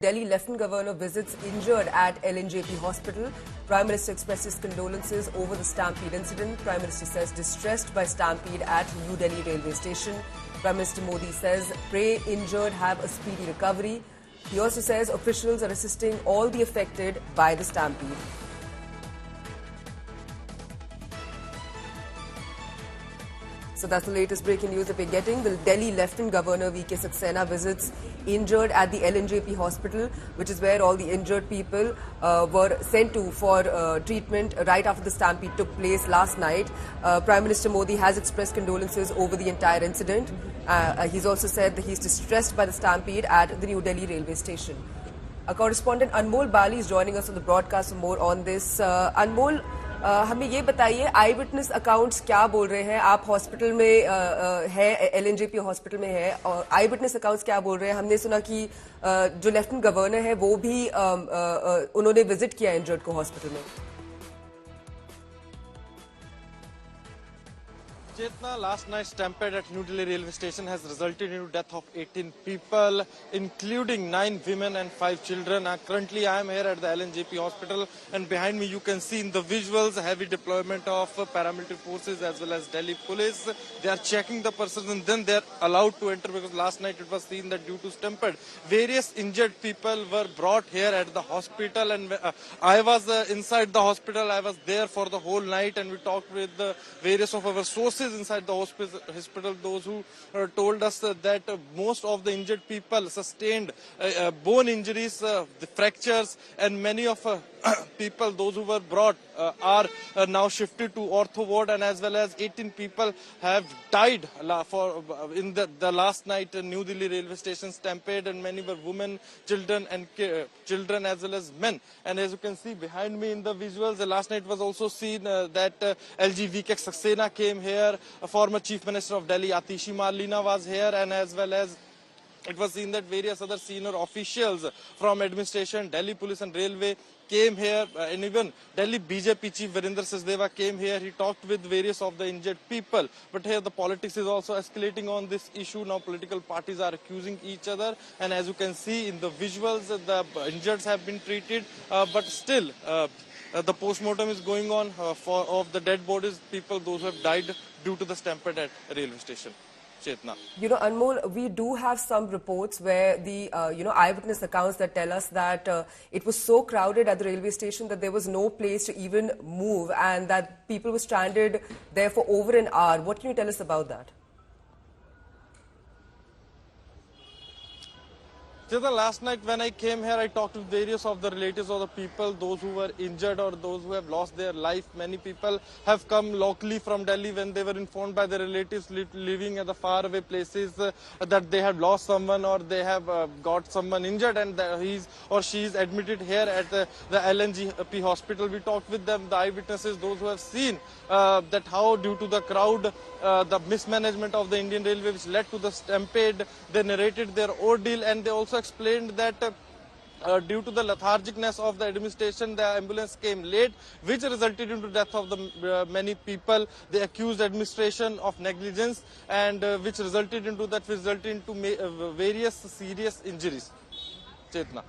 Delhi Lieutenant Governor visits injured at LNJP Hospital. Prime Minister expresses condolences over the stampede incident. Prime Minister says distressed by stampede at New Delhi railway station. Prime Minister Modi says pray injured have a speedy recovery. He also says officials are assisting all the affected by the stampede. So that's the latest breaking news that we're getting. The Delhi Lieutenant Governor V.K. Saxena visits injured at the LNJP hospital, which is where all the injured people were sent to for treatment right after the stampede took place last night. Prime Minister Modi has expressed condolences over the entire incident. He's also said that he's distressed by the stampede at the New Delhi railway station. Our correspondent Anmol Bali is joining us on the broadcast for more on this. Anmol, हमें ये बताइए आई witness accounts क्या बोल रहे हैं. आप hospital में है, एलएनजेपी हॉस्पिटल में है, और आई विटनेस अकाउंट्स क्या बोल रहे हैं. हमने सुना कि जो लेफ्टिनेंट गवर्नर है वो भी उन्होंने विजिट किया इंजर्ड को हॉस्पिटल में. Chetna, last night's stampede at New Delhi railway station has resulted in the death of 18 people, including 9 women and 5 children. Currently, I am here at the LNJP hospital, and behind me you can see in the visuals heavy deployment of paramilitary forces as well as Delhi police. They are checking the persons and then they are allowed to enter, because last night it was seen that due to stampede, various injured people were brought here at the hospital, and I was inside the hospital. I was there for the whole night, and we talked with various of our sources inside the hospital, those who told us that most of the injured people sustained bone injuries, the fractures, and many of people, those who were brought, are now shifted to ortho ward, and as well as 18 people have died in the last night New Delhi railway station stampede, and many were women, children, and children as well as men. And as you can see behind me in the visuals, last night was also seen that LG V.K. Saxena came here, a former Chief Minister of Delhi Atishi Marlina was here, and as well as it was seen that various other senior officials from administration, Delhi police and railway came here, and even Delhi BJP Chief Virender Sachdeva came here. He talked with various of the injured people. But here the politics is also escalating on this issue. Now political parties are accusing each other, and as you can see in the visuals, the injured have been treated, but still the post-mortem is going on of the dead bodies, people, those who have died due to the stampede at railway station. Chetna. You know, Anmol, we do have some reports where the, eyewitness accounts that tell us that it was so crowded at the railway station that there was no place to even move, and that people were stranded there for over an hour. What can you tell us about that? Last night when I came here, I talked to various of the relatives of the people, those who were injured or those who have lost their life. Many people have come locally from Delhi when they were informed by their relatives living at the faraway places that they have lost someone or they have got someone injured, and he or she is admitted here at the LNJP hospital. We talked with them, the eyewitnesses, those who have seen that how due to the crowd, the mismanagement of the Indian Railway which led to the stampede, they narrated their ordeal, and they also explained that due to the lethargicness of the administration, the ambulance came late, which resulted into death of the many people. They accused administration of negligence, and which resulted into various serious injuries. Chetna.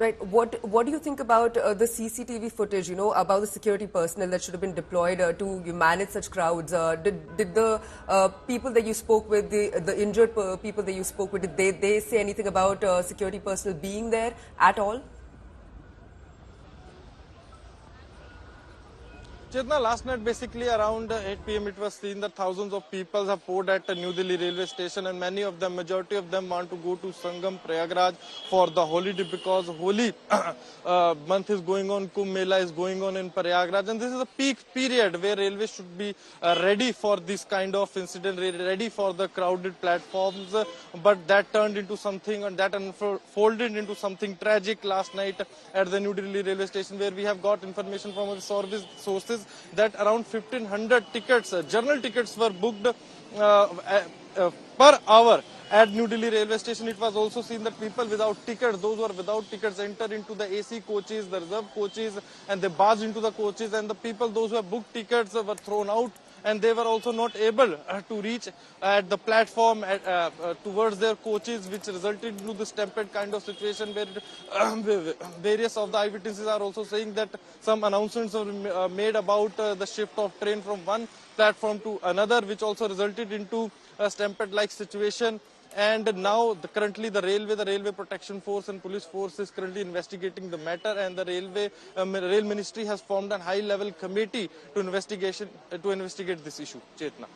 Right. What do you think about the CCTV footage, about the security personnel that should have been deployed to manage such crowds? Did the people that you spoke with, the injured people that you spoke with, did they say anything about security personnel being there at all? Chetna, last night basically around 8 p.m. it was seen that thousands of people have poured at the New Delhi railway station, and many of them, majority of them, want to go to Sangam, Prayagraj for the holiday, because Holi month is going on, Kumbh Mela is going on in Prayagraj, and this is a peak period where railways should be ready for this kind of incident, ready for the crowded platforms, but that turned into something, and that unfolded into something tragic last night at the New Delhi railway station, where we have got information from our sources that around 1,500 tickets, journal tickets, were booked per hour at New Delhi railway station. It was also seen that people without tickets, those who are without tickets, enter into the AC coaches, the reserve coaches, and they barge into the coaches, and the people, those who have booked tickets, were thrown out and they were also not able to reach at the platform towards their coaches, which resulted into the stampede kind of situation where various of the eyewitnesses are also saying that some announcements were made about the shift of train from one platform to another, which also resulted into a stampede-like situation. And now currently the railway protection force and police force is currently investigating the matter, and the rail ministry has formed a high level committee to investigate this issue. Chetna.